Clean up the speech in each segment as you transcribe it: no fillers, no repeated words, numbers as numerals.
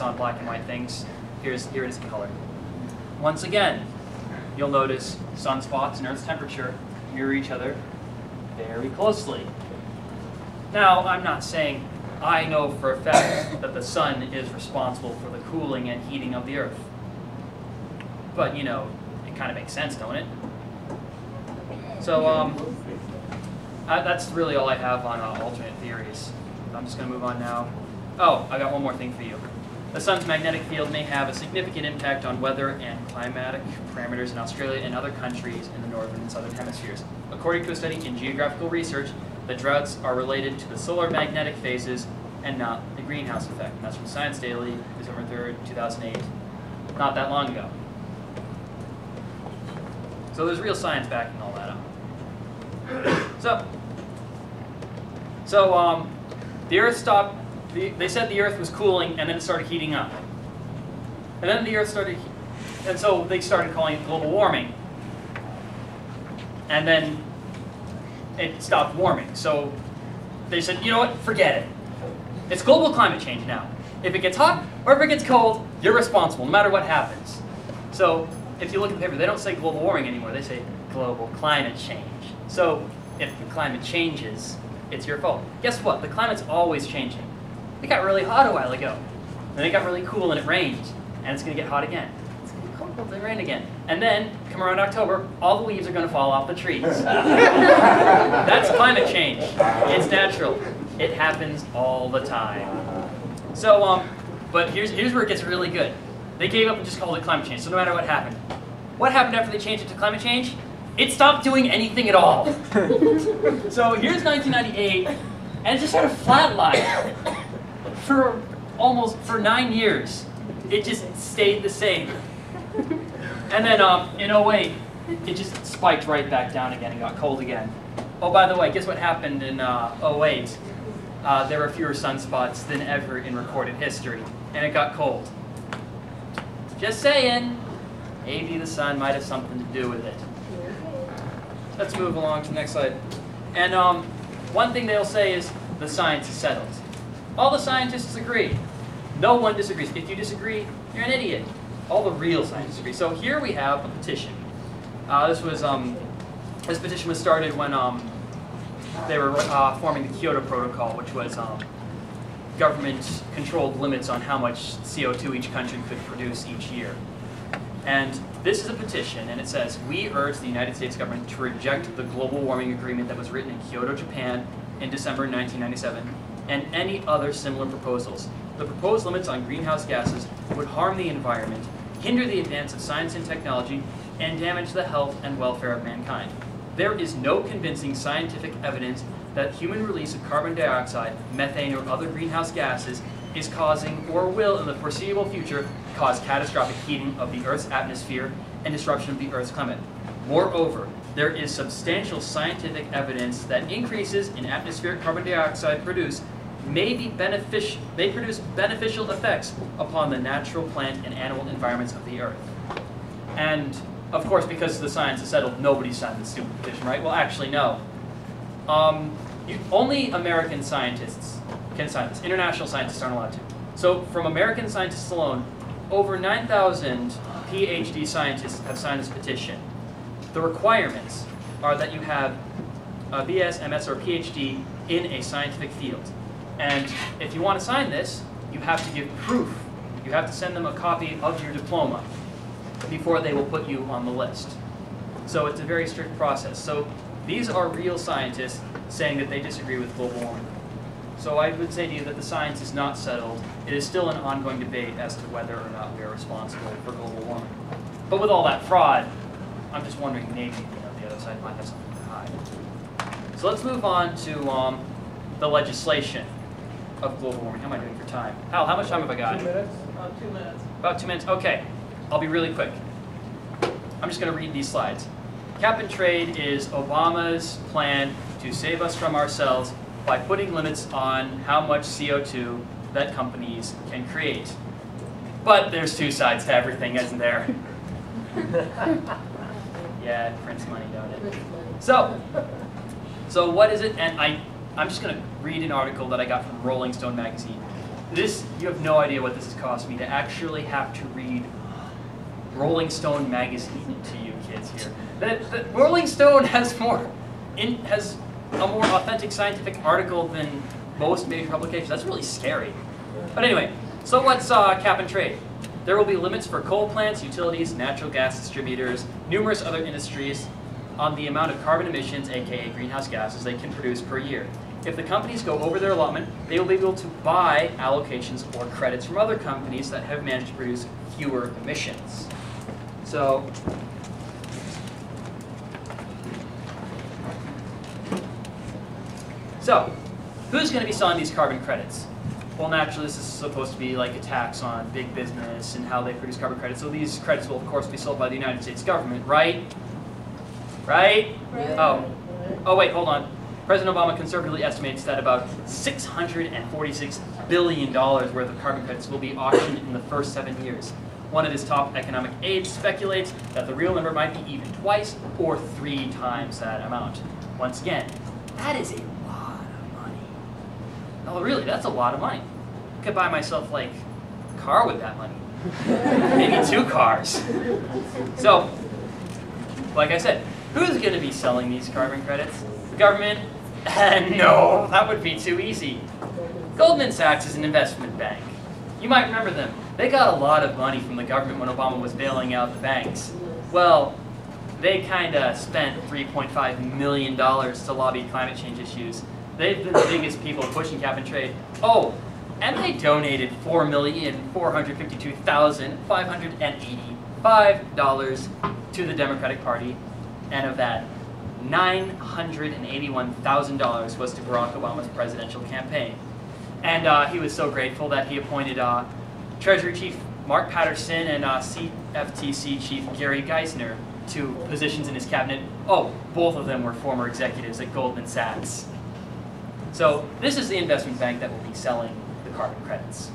on black and white things. Here it is in color. Once again, you'll notice sunspots and Earth's temperature mirror each other very closely. Now, I'm not saying I know for a fact that the sun is responsible for the cooling and heating of the Earth. But, you know, it kind of makes sense, don't it? So, that's really all I have on alternate theories. I'm just going to move on now. Oh, I got one more thing for you. The sun's magnetic field may have a significant impact on weather and climatic parameters in Australia and other countries in the northern and southern hemispheres. According to a study in Geographical Research, the droughts are related to the solar magnetic phases and not the greenhouse effect. And that's from Science Daily, December 3rd, 2008. Not that long ago. So there's real science backing all that up. So the Earth stopped. They said the Earth was cooling, and then it started heating up. And then the Earth started, and so they started calling it global warming. And then it stopped warming. So they said, you know what, forget it. It's global climate change now. If it gets hot or if it gets cold, you're responsible, no matter what happens. So if you look at the paper, they don't say global warming anymore. They say global climate change. So if the climate changes, it's your fault. Guess what? The climate's always changing. It got really hot a while ago. Then it got really cool and it rained. And it's going to get hot again. It's going to get cold and rain again. And then, come around October, all the leaves are going to fall off the trees. That's climate change. It's natural. It happens all the time. So, but here's where it gets really good. They gave up and just called it climate change. So no matter what happened. What happened after they changed it to climate change? It stopped doing anything at all. So here's 1998, and it just sort of flatlined. For 9 years, it just stayed the same. And then in 08, it just spiked right back down again and got cold again. Oh, by the way, guess what happened in 08? There were fewer sunspots than ever in recorded history, and it got cold. Just saying, maybe the sun might have something to do with it. Let's move along to the next slide. And one thing they'll say is the science is settled. All the scientists agree. No one disagrees. If you disagree, you're an idiot. All the real scientists agree. So here we have a petition. This petition was started when they were forming the Kyoto Protocol, which was government-controlled limits on how much CO2 each country could produce each year. And this is a petition, and it says, "We urge the United States government to reject the global warming agreement that was written in Kyoto, Japan in December 1997, and any other similar proposals. The proposed limits on greenhouse gases would harm the environment, hinder the advance of science and technology, and damage the health and welfare of mankind. There is no convincing scientific evidence that human release of carbon dioxide, methane, or other greenhouse gases is causing or will in the foreseeable future cause catastrophic heating of the Earth's atmosphere and disruption of the Earth's climate. Moreover, there is substantial scientific evidence that increases in atmospheric carbon dioxide may produce beneficial effects upon the natural plant and animal environments of the Earth." And of course, because the science is settled, nobody signed this stupid petition, right? Well, actually, no. Only American scientists can sign this. International scientists aren't allowed to. So from American scientists alone, over 9,000 PhD scientists have signed this petition. The requirements are that you have a BS, MS, or PhD in a scientific field. And if you want to sign this, you have to give proof. You have to send them a copy of your diploma before they will put you on the list. So it's a very strict process. So these are real scientists saying that they disagree with global warming. So I would say to you that the science is not settled. It is still an ongoing debate as to whether or not we are responsible for global warming. But with all that fraud, I'm just wondering maybe the other side might have something to hide. So let's move on to the legislation of global warming. How am I doing for time? Hal, how much time have I got? 2 minutes. 2 minutes. About 2 minutes? Okay. I'll be really quick. I'm just going to read these slides. Cap and trade is Obama's plan to save us from ourselves by putting limits on how much CO2 that companies can create. But there's two sides to everything, isn't there? Yeah, it prints money, don't it? So what is it? And I'm just going to read an article that I got from Rolling Stone magazine. You have no idea what this has cost me to actually have to read Rolling Stone magazine to you kids here. The Rolling Stone has a more authentic scientific article than most major publications. That's really scary. But anyway, so what's cap and trade? There will be limits for coal plants, utilities, natural gas distributors, numerous other industries on the amount of carbon emissions, aka greenhouse gases, they can produce per year. If the companies go over their allotment, they will be able to buy allocations or credits from other companies that have managed to produce fewer emissions. So, who's going to be selling these carbon credits? Well, naturally, this is supposed to be like a tax on big business and how they produce carbon credits. So these credits will, of course, be sold by the United States government, right? Right? Oh, wait, hold on. President Obama conservatively estimates that about $646 billion worth of carbon credits will be auctioned in the first 7 years. One of his top economic aides speculates that the real number might be even twice or 3 times that amount. Once again, that is a lot of money. Oh, really, that's a lot of money. I could buy myself, like, a car with that money. Maybe 2 cars. So, like I said, who's going to be selling these carbon credits? The government? No, that would be too easy. Goldman Sachs is an investment bank. You might remember them. They got a lot of money from the government when Obama was bailing out the banks. Well, they kind of spent $3.5 million to lobby climate change issues. They've been the biggest people pushing cap and trade. Oh, and they donated $452,585 to the Democratic Party, and of that, $981,000 was to Barack Obama's presidential campaign. And he was so grateful that he appointed Treasury Chief Mark Patterson and CFTC Chief Gary Geisner to positions in his cabinet. Oh, both of them were former executives at Goldman Sachs. So this is the investment bank that will be selling the carbon credits.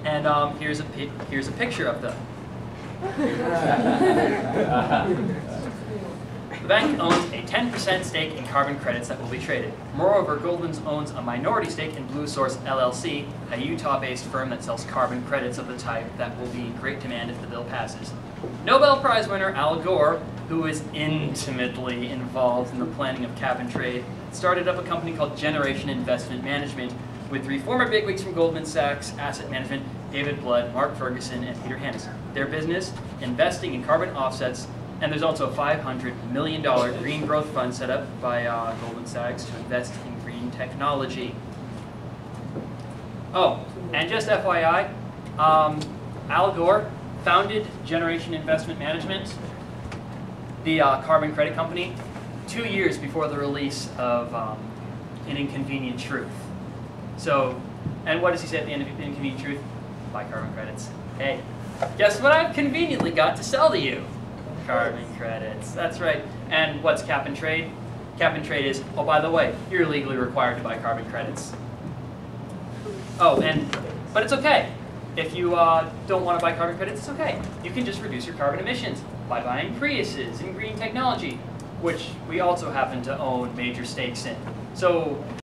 And here's a picture of them. The bank owns a 10% stake in carbon credits that will be traded. Moreover, Goldman owns a minority stake in Blue Source LLC, a Utah-based firm that sells carbon credits of the type that will be in great demand if the bill passes. Nobel Prize winner Al Gore, who is intimately involved in the planning of cap and trade, started up a company called Generation Investment Management with 3 former bigwigs from Goldman Sachs Asset Management, David Blood, Mark Ferguson, and Peter Hannes. Their business, investing in carbon offsets. And there's also a $500 million green growth fund set up by Goldman Sachs to invest in green technology. Oh, and just FYI, Al Gore founded Generation Investment Management, the carbon credit company, 2 years before the release of An Inconvenient Truth. So, and what does he say at the end of An Inconvenient Truth? Buy carbon credits. Hey, guess what I've conveniently got to sell to you? Carbon credits. That's right. And what's cap and trade? Cap and trade is, oh, by the way, you're legally required to buy carbon credits. Oh, but it's okay. If you don't want to buy carbon credits, it's okay. You can just reduce your carbon emissions by buying Priuses and green technology, which we also happen to own major stakes in. So